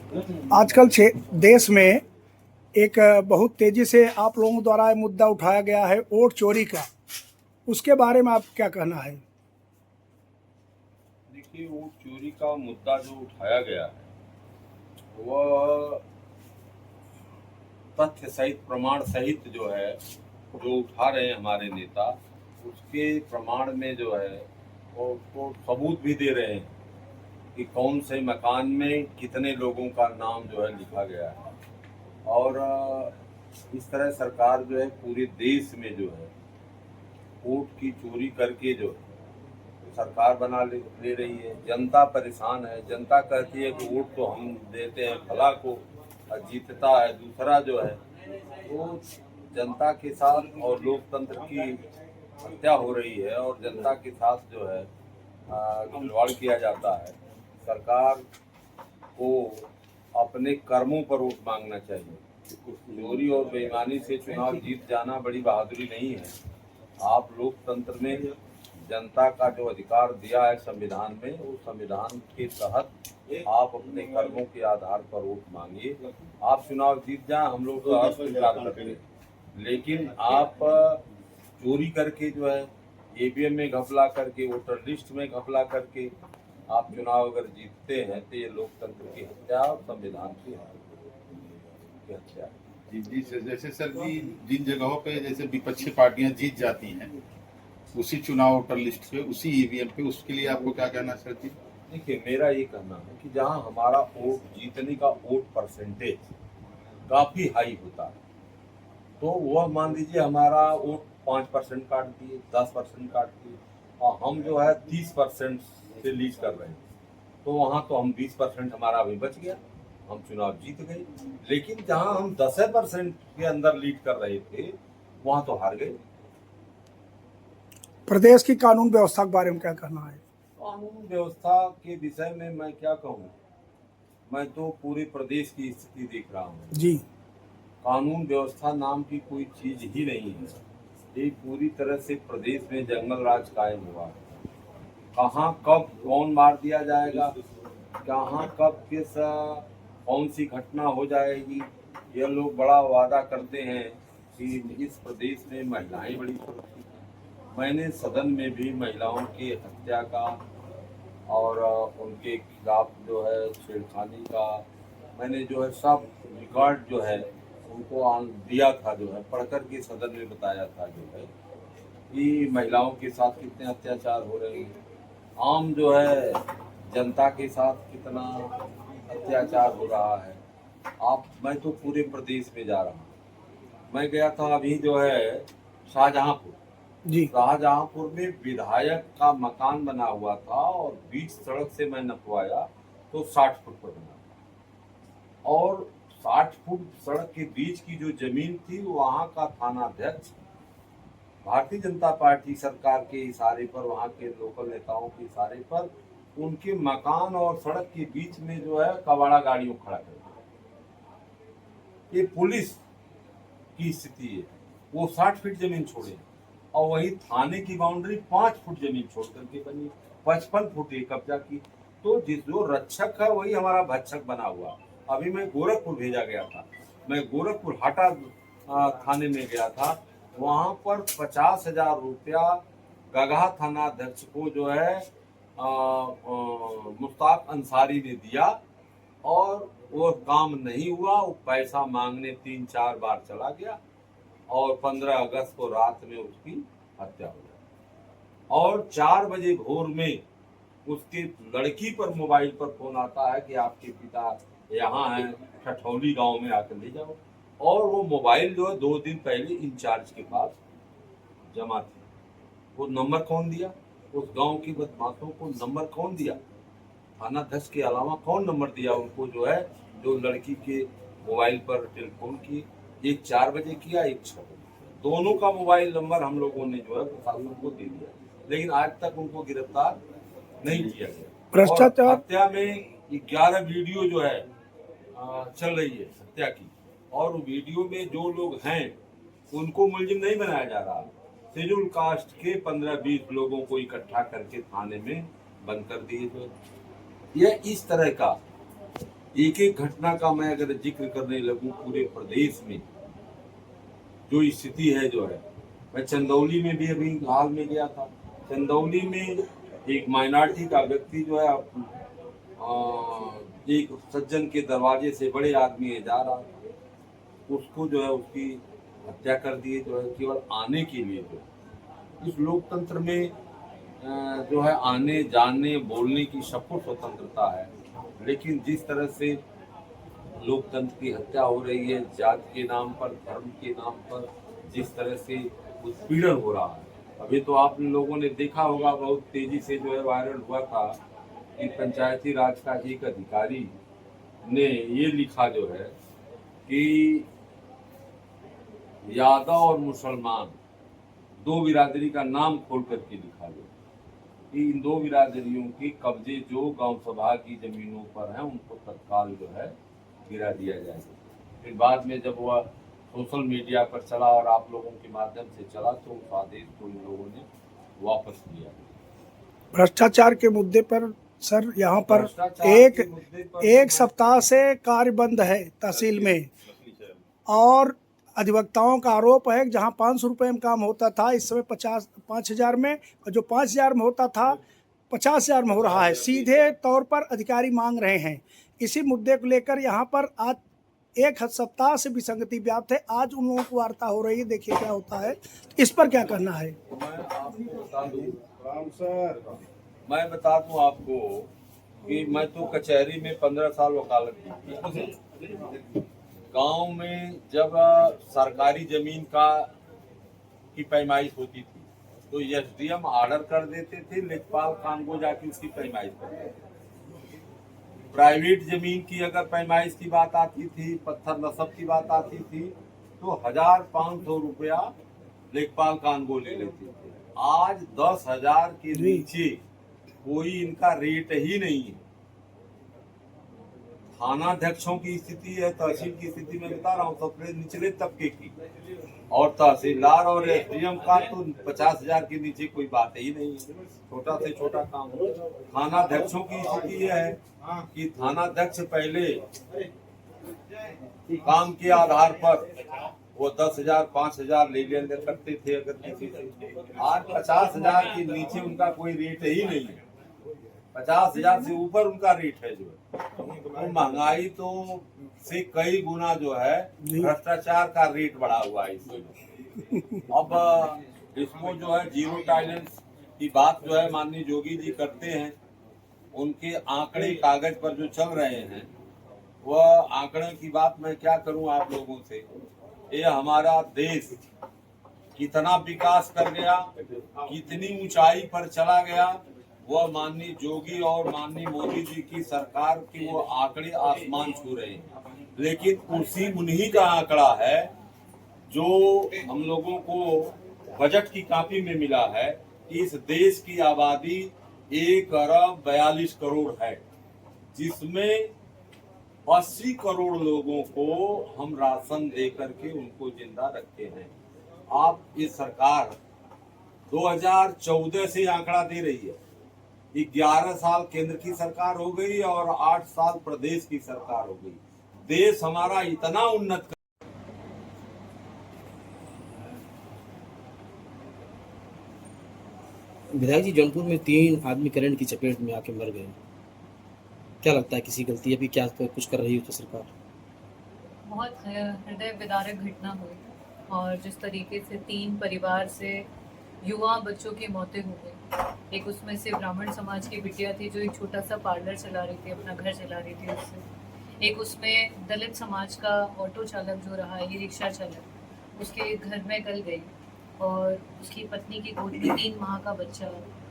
आजकल देश में एक बहुत तेजी से आप लोगों द्वारा ये मुद्दा उठाया गया है वोट चोरी का। उसके बारे में आप क्या कहना है? देखिए, वोट चोरी का मुद्दा जो उठाया गया है वह तथ्य सहित प्रमाण सहित जो है जो उठा रहे हैं हमारे नेता, उसके प्रमाण में जो है वो उसको सबूत भी दे रहे हैं कि कौन से मकान में कितने लोगों का नाम जो है लिखा गया है। और इस तरह सरकार जो है पूरे देश में जो है वोट की चोरी करके जो है सरकार बना ले रही है। जनता परेशान है। जनता कहती है कि वोट तो हम देते हैं फला को और जीतता है दूसरा जो है। तो जनता के साथ और लोकतंत्र की हत्या हो रही है और जनता के साथ जो है खिलवाड़ किया जाता है। सरकार को अपने कर्मों पर वोट मांगना चाहिए। चोरी और बेईमानी से चुनाव जीत जाना बड़ी बहादुरी नहीं है। आप लोकतंत्र में जनता का जो अधिकार दिया है संविधान में, उस संविधान के तहत आप अपने कर्मों के आधार पर वोट मांगिए। आप चुनाव जीत जाए, हम लोग तो हर्ष स्वीकार करते हैं, लेकिन आप चोरी करके जो है ईवीएम में घपला करके, वोटर लिस्ट में घपला करके आप चुनाव अगर जीतते हैं तो ये लोकतंत्र की हत्या और संविधान की हत्या है। जी जी सर, जैसे सर जी जिन जगहों पे जैसे विपक्षी पार्टियां जीत जाती हैं उसी चुनाव वोटर लिस्ट पे, उसी ईवीएम पे, उसके लिए आपको क्या कहना सर जी? देखिए, मेरा ये कहना है कि जहां हमारा वोट जीतने का वोट परसेंटेज काफी हाई होता है, तो वह मान लीजिए हमारा वोट 5% काट दिए, 10% काट दिए और हम जो है 30% से लीड कर रहे हैं, तो वहां तो हम 20% हमारा अभी बच गया, हम चुनाव जीत गए। लेकिन जहां हम 10% के अंदर लीड कर रहे थे वहां तो हार गए। प्रदेश की कानून व्यवस्था के बारे में क्या कहना है? कानून व्यवस्था के विषय में मैं क्या कहूँ, मैं तो पूरे प्रदेश की स्थिति देख रहा हूँ जी। कानून व्यवस्था नाम की कोई चीज ही नहीं है। ये पूरी तरह से प्रदेश में जंगल राज कायम हुआ है। कहाँ कब कौन मार दिया जाएगा, कहाँ कब किस कौन सी घटना हो जाएगी। ये लोग बड़ा वादा करते हैं कि इस प्रदेश में महिलाएं बड़ी सुरक्षित हैं। मैंने सदन में भी महिलाओं की हत्या का और उनके खिलाफ जो है छेड़खानी का मैंने जो है सब रिकॉर्ड जो है उनको दिया था, जो है पढ़कर के सदन में बताया था जो है कि महिलाओं के साथ कितने अत्याचार हो रहे हैं, आम जो है जनता के साथ कितना अत्याचार हो रहा है। मैं तो पूरे प्रदेश में जा रहा हूँ। मैं गया था अभी जो है शाहजहांपुर। जी। शाहजहांपुर में विधायक का मकान बना हुआ था और बीच सड़क से मैं नपवाया तो 60 फुट पर बना था और 60 फुट सड़क के बीच की जो जमीन थी वहां का थानाध्यक्ष भारतीय जनता पार्टी सरकार के इशारे पर, वहां के लोकल नेताओं के इशारे पर उनके मकान और सड़क के बीच में जो है कबाड़ा गाड़ियों खड़ा कर दिया। ये पुलिस की स्थिति है। वो 60 फीट जमीन छोड़े और वही थाने की बाउंड्री 5 फुट जमीन छोड़ करके बनी, 55 फुट ये कब्जा की। तो जिस जो रक्षक है वही हमारा भक्षक बना हुआ। अभी मैं गोरखपुर भेजा गया था, मैं गोरखपुर हाटा थाने में गया था, वहां पर 50,000 रुपया गगहा थानाध्यक्ष को जो है मुश्ताक अंसारी ने दिया और वो काम नहीं हुआ। वो पैसा मांगने 3-4 बार चला गया और 15 अगस्त को रात में उसकी हत्या हो गई। और 4 बजे भोर में उसके लड़की पर मोबाइल पर फोन आता है कि आपके पिता यहाँ हैं, ठठौली गांव में आकर ले जाओ। और वो मोबाइल जो है 2 दिन पहले इंचार्ज के पास जमा थी। वो नंबर कौन दिया? उस गांव की बदमाशों को नंबर कौन दिया? थानाध्यक्ष के अलावा कौन नंबर दिया उनको जो है, जो लड़की के मोबाइल पर टेलीफोन की? एक 4 बजे किया, एक 6 बजे। दोनों का मोबाइल नंबर हम लोगों ने जो है प्रशासन को दे दिया, लेकिन आज तक उनको गिरफ्तार नहीं किया गया। भ्रष्टाचार हत्या में 11 वीडियो जो है चल रही है हत्या की, और वीडियो में जो लोग हैं उनको मुलजिम नहीं बनाया जा रहा। शेड्यूल कास्ट के 15-20 लोगों को इकट्ठा करके थाने में बंद कर दिए। तो यह इस तरह का एक एक घटना का मैं अगर जिक्र करने लगूं पूरे प्रदेश में जो स्थिति है जो है, मैं चंदौली में भी अभी हाल में गया था। चंदौली में एक माइनॉरिटी का व्यक्ति जो है एक सज्जन के दरवाजे से, बड़े आदमी है, जा रहा था, उसको जो है उसकी हत्या कर दिए जो है, केवल आने के लिए। जो इस लोकतंत्र में जो है आने जाने बोलने की सबको स्वतंत्रता है, लेकिन जिस तरह से लोकतंत्र की हत्या हो रही है, जाति के नाम पर, धर्म के नाम पर जिस तरह से उत्पीड़न हो रहा है। अभी तो आप लोगों ने देखा होगा, बहुत तेजी से जो है वायरल हुआ था कि पंचायती राज का एक अधिकारी ने ये लिखा जो है कि यादव और मुसलमान दो बिरादरी का नाम खोल करके लिखा जो कि इन दो बिरादरियों के कब्जे जो गांव सभा की जमीनों पर हैं उनको तत्काल जो है गिरा दिया जाएगा। फिर बाद में जब वह सोशल मीडिया पर चला और आप लोगों के माध्यम से चला तो उस आदेश को इन लोगों ने वापस लिया। भ्रष्टाचार के मुद्दे पर सर यहाँ पर एक सप्ताह से कार्य बंद है तहसील में, और अधिवक्ताओं का आरोप है कि जहाँ 500 रुपये में काम होता था इस समय 5,000 में, और जो 5,000 में होता था 50,000 में हो रहा है। सीधे तौर पर अधिकारी मांग रहे हैं। इसी मुद्दे को लेकर यहाँ पर आज एक सप्ताह से विसंगति व्याप्त है। आज उन लोगों को वार्ता हो रही है, देखिए क्या होता है। इस पर क्या कहना है? मैं बता दूं आपको कि मैं तो कचहरी में 15 साल वकालत की। गांव में जब सरकारी जमीन की पैमाइश होती थी तो एसडीएम ऑर्डर कर देते थे, लेखपाल कानगो जाके उसकी पैमाइश करते थे। प्राइवेट जमीन की अगर पैमाइश की बात आती थी, पत्थर नसब की बात आती थी, तो 1,500 रुपया लेखपाल कानगो ले लेते थे। आज 10,000 के नीचे कोई इनका रेट ही नहीं है। थानाध्यक्षों की स्थिति है, तहसील की स्थिति में बता रहा हूँ, सबसे निचले तबके की, और तहसीलदार और एसडीएम का तो 50,000 के नीचे कोई बात ही नहीं है, छोटा से छोटा काम। थानाध्यक्षों की स्थिति यह है कि थानाध्यक्ष पहले काम के आधार पर वो 10,000 5,000 ले लेन देन करते थे अगर किसी से। आज 50,000 के नीचे उनका कोई रेट ही नहीं है, 50,000 से ऊपर उनका रेट है। जो है तो महंगाई तो से कई गुना जो है भ्रष्टाचार का रेट बढ़ा हुआ है इसमें। अब इसको जो है जीरो टॉलरेंस की बात जो है माननीय जोगी जी करते हैं, उनके आंकड़े कागज पर जो चल रहे हैं वह आंकड़े की बात मैं क्या करूं आप लोगों से। ये हमारा देश कितना विकास कर गया, कितनी ऊंचाई पर चला गया, वह माननीय जोगी और माननीय मोदी जी की सरकार के वो आंकड़े आसमान छू रहे हैं। लेकिन उसी उन्हीं का आंकड़ा है जो हम लोगों को बजट की कॉपी में मिला है कि इस देश की आबादी 1 अरब 42 करोड़ है, जिसमें 80 करोड़ लोगों को हम राशन दे करके उनको जिंदा रखते हैं। आप ये सरकार 2014 से आंकड़ा दे रही है, 11 साल केंद्र की सरकार हो गई और 8 साल प्रदेश की सरकार हो गई। देश हमारा इतना उन्नत विधायक जी, जौनपुर में 3 आदमी करंट की चपेट में आके मर गए। क्या लगता है किसी गलती अभी क्या कुछ कर रही हो तो सरकार? बहुत हृदय विदारक घटना हुई, और जिस तरीके से 3 परिवार से युवा बच्चों की मौतें हो गई। एक उसमें से ब्राह्मण समाज की बिटिया थी जो एक छोटा सा पार्लर चला रही थी, अपना घर चला रही थी उससे। एक उसमें दलित समाज का ऑटो चालक जो रहा, ई रिक्शा चालक, उसके घर में गल गई और उसकी पत्नी की गोद में 3 माह का बच्चा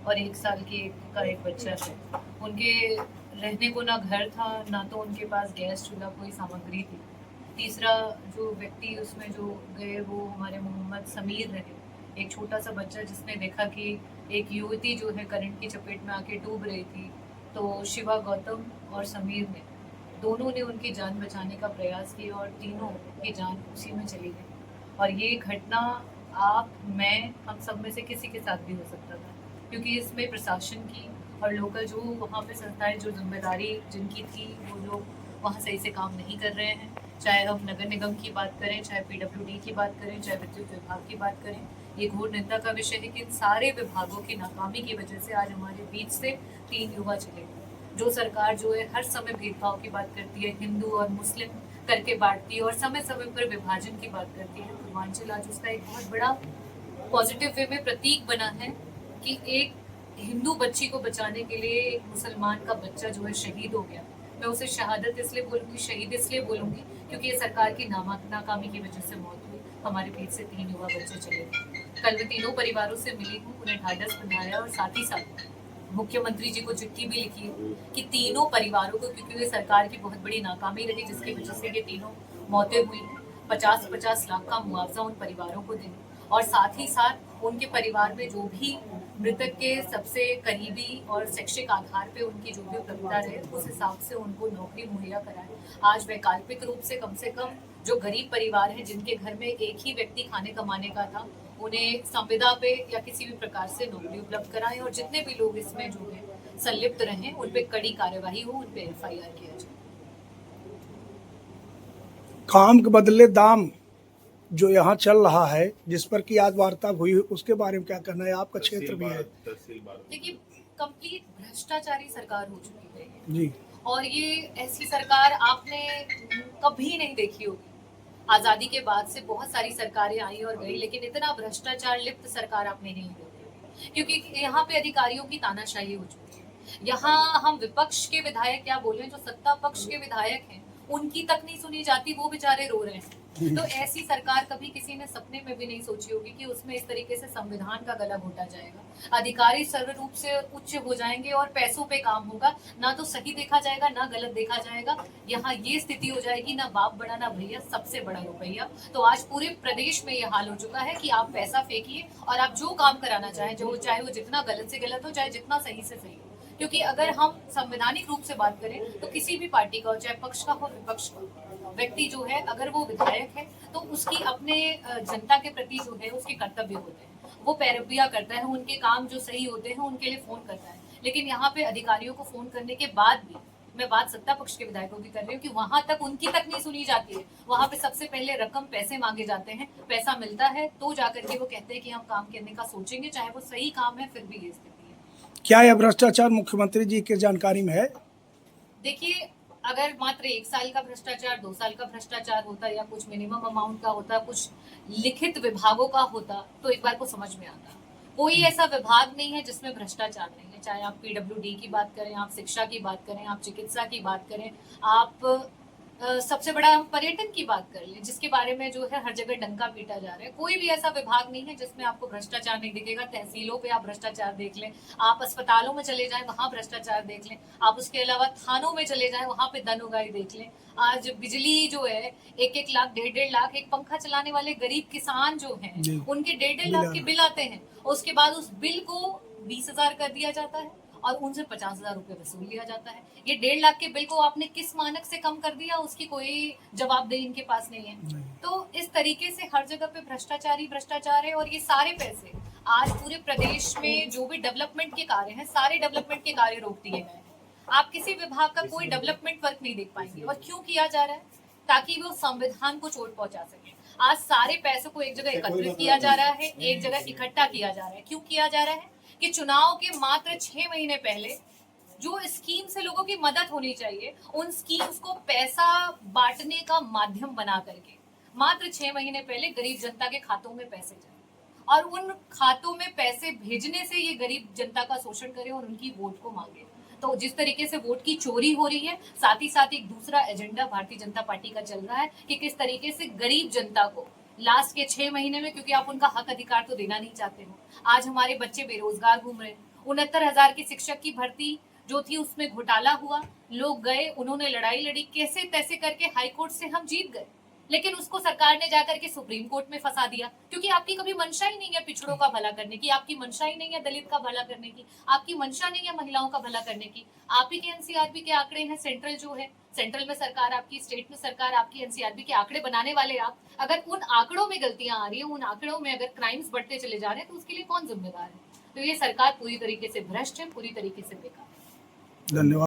और 1 साल का एक बच्चा है। उनके रहने को ना घर था, ना तो उनके पास गैस चूल्हा कोई सामग्री थी। तीसरा जो व्यक्ति उसमें जो गए वो हमारे मोहम्मद समीर रहे, एक छोटा सा बच्चा जिसने देखा कि एक युवती जो है करंट की चपेट में आके डूब रही थी, तो शिवा गौतम और समीर ने दोनों ने उनकी जान बचाने का प्रयास किया और तीनों की जान उसी में चली गई। और ये घटना आप, मैं, हम सब में से किसी के साथ भी हो सकता था, क्योंकि इसमें प्रशासन की और लोकल जो वहाँ पे संस्थाएं जो जिम्मेदारी जिनकी थी वो लोग वहाँ सही से काम नहीं कर रहे हैं। चाहे हम नगर निगम की बात करें, चाहे पीडब्ल्यूडी की बात करें, चाहे विद्युत विभाग की बात करें, ये घोर निंदा का विषय है कि इन सारे विभागों की नाकामी की वजह से आज हमारे बीच से 3 युवा चले गए। जो सरकार जो है हर समय भेदभाव की बात करती है, हिंदू और मुस्लिम करके बांटती है और समय समय पर विभाजन की बात करती है। पूर्वांचल आज उसका एक बहुत बड़ा पॉजिटिव वे में प्रतीक बना है कि एक हिंदू बच्ची को बचाने के लिए एक मुसलमान का बच्चा जो है शहीद हो गया। मैं उसे शहादत इसलिए बोलूंगी, शहीद इसलिए बोलूंगी क्योंकि ये सरकार की नाकामी की वजह से मौत हुई। हमारे बीच से 3 युवा बच्चे चले गए। कल मैं तीनों परिवारों से मिली हूँ, उन्हें ढाढ़स बंधाया और साथ ही साथ मुख्यमंत्री जी को चिट्ठी भी लिखी है कि तीनों परिवारों को, क्योंकि ये सरकार की बहुत बड़ी नाकामी रही जिसकी वजह से ये तीनों मौतें हुई, 50-50 लाख का मुआवजा उन परिवारों को दें और साथ ही साथ उनके परिवार में जो भी मृतक के सबसे करीबी और शैक्षिक आधार पे उनकी जो भी उपलब्धता रहे उस हिसाब से उनको नौकरी मुहैया कराएं। आज वैकल्पिक रूप से कम जो गरीब परिवार हैं जिनके घर में एक ही व्यक्ति खाने कमाने का था, उन्हें संविदा पे या किसी भी प्रकार से नौकरी उपलब्ध कराएं और जितने भी लोग इसमें जो है संलिप्त रहें उन पे कड़ी कार्यवाही हो, उन पे FIR किया जाए। काम के बदले दाम जो यहाँ चल रहा है, जिस पर की आज वार्ता हुई, उसके बारे में क्या कहना है? आपका क्षेत्र भी है। देखिए, कंप्लीट भ्रष्टाचारी सरकार हो चुकी है जी, और ये ऐसी सरकार आपने कभी नहीं देखी होगी। आजादी के बाद से बहुत सारी सरकारें आई और गई, लेकिन इतना भ्रष्टाचार लिप्त सरकार आपने नहीं देखी, क्योंकि यहाँ पे अधिकारियों की तानाशाही हो चुकी है। यहाँ हम विपक्ष के विधायक क्या बोले, जो सत्ता पक्ष के विधायक हैं उनकी तक नहीं सुनी जाती, वो बेचारे रो रहे हैं। तो ऐसी सरकार कभी किसी ने सपने में भी नहीं सोची होगी कि उसमें इस तरीके से संविधान का गला घोटा जाएगा, अधिकारी सर्व रूप से उच्च हो जाएंगे और पैसों पे काम होगा, ना तो सही देखा जाएगा ना गलत देखा जाएगा। यहाँ ये स्थिति हो जाएगी, ना बाप बड़ा ना भैया, सबसे बड़ा रुपया। तो आज पूरे प्रदेश में ये हाल हो चुका है कि आप पैसा फेंकिए और आप जो काम कराना चाहें, जो चाहे वो जितना गलत से गलत हो, चाहे जितना सही से सही हो। क्योंकि अगर हम संवैधानिक रूप से बात करें तो किसी भी पार्टी का हो, चाहे पक्ष का हो विपक्ष का, व्यक्ति जो है अगर वो विधायक है तो उसकी अपने जनता के प्रति जो है उसके कर्तव्य होते हैं, वो पैरवियां करता है, उनके काम जो सही होते हैं उनके लिए फोन करता है। लेकिन यहाँ पे अधिकारियों को फोन करने के बाद भी, मैं बात सत्ता पक्ष के विधायकों की कर रही हूँ, कि वहां तक उनकी तक नहीं सुनी जाती है। वहां पे सबसे पहले रकम पैसे मांगे जाते हैं, पैसा मिलता है तो जाकर के वो कहते हैं कि हम काम करने का सोचेंगे, चाहे वो सही काम है, फिर भी ये स्थिति है। क्या यह भ्रष्टाचार मुख्यमंत्री जी की जानकारी में है? देखिए, अगर मात्र 1 साल का भ्रष्टाचार, 2 साल का भ्रष्टाचार होता या कुछ मिनिमम अमाउंट का होता, कुछ लिखित विभागों का होता तो एक बार को समझ में आता। कोई ऐसा विभाग नहीं है जिसमें भ्रष्टाचार नहीं है। चाहे आप PWD की बात करें, आप शिक्षा की बात करें, आप चिकित्सा की बात करें, आप सबसे बड़ा पर्यटन की बात कर लें, जिसके बारे में जो है हर जगह डंका पीटा जा रहा है। कोई भी ऐसा विभाग नहीं है जिसमें आपको भ्रष्टाचार नहीं दिखेगा। तहसीलों पे आप भ्रष्टाचार देख लें, आप अस्पतालों में चले जाएं वहां भ्रष्टाचार देख लें, आप उसके अलावा थानों में चले जाएं वहां पे धन उगाई देख लें। आज बिजली जो है 1-1 लाख 1.5 लाख, एक पंखा चलाने वाले गरीब किसान जो हैं उनके 1.5 लाख के बिल आते हैं, उसके बाद उस बिल को 20,000 कर दिया जाता है और उनसे 50,000 रुपए वसूल लिया जाता है। ये 1.5 लाख के बिल को आपने किस मानक से कम कर दिया, उसकी कोई जवाबदेही इनके पास नहीं है। तो इस तरीके से हर जगह पे भ्रष्टाचार ही भ्रष्टाचार है। और ये सारे पैसे आज पूरे प्रदेश में जो भी डेवलपमेंट के कार्य हैं, सारे डेवलपमेंट के कार्य रोक दिए गए हैं। आप किसी विभाग का कोई डेवलपमेंट वर्क नहीं देख पाएंगे। और क्यों किया जा रहा है? ताकि वो संविधान को चोट पहुंचा सके। आज सारे पैसों को एक जगह एकत्रित किया जा रहा है, एक जगह इकट्ठा किया जा रहा है। क्यों किया जा रहा है? कि चुनाव के मात्र 6 महीने पहले जो स्कीम से लोगों की मदद होनी चाहिए, उन स्कीम्स को पैसा बांटने का माध्यम बना करके मात्र 6 महीने पहले गरीब जनता के खातों में पैसे जाए और उन खातों में पैसे भेजने से ये गरीब जनता का शोषण करे और उनकी वोट को मांगे। तो जिस तरीके से वोट की चोरी हो रही है, साथ ही साथ एक दूसरा एजेंडा भारतीय जनता पार्टी का चल रहा है कि किस तरीके से गरीब जनता को लास्ट के 6 महीने में, क्योंकि आप उनका हक अधिकार तो देना नहीं चाहते हो। आज हमारे बच्चे बेरोजगार घूम रहे हैं। 69,000 की शिक्षक की भर्ती जो थी उसमें घोटाला हुआ, लोग गए, उन्होंने लड़ाई लड़ी, कैसे तैसे करके हाईकोर्ट से हम जीत गए, लेकिन उसको सरकार ने जाकर के सुप्रीम कोर्ट में फंसा दिया। क्योंकि आपकी कभी मंशा ही नहीं है पिछड़ों का भला करने की, आपकी मंशा ही नहीं है दलित का भला करने की, आपकी मंशा नहीं है महिलाओं का भला करने की। आप ही के NCRB के आंकड़े हैं, सेंट्रल जो है, सेंट्रल में सरकार आपकी, स्टेट में सरकार आपकी, NCRB के आंकड़े बनाने वाले आप। अगर उन आंकड़ों में गलतियां आ रही है, उन आंकड़ों में अगर क्राइम्स बढ़ते चले जा रहे हैं, तो उसके लिए कौन जिम्मेदार है? तो ये सरकार पूरी तरीके से भ्रष्ट है, पूरी तरीके से बेकार है। धन्यवाद।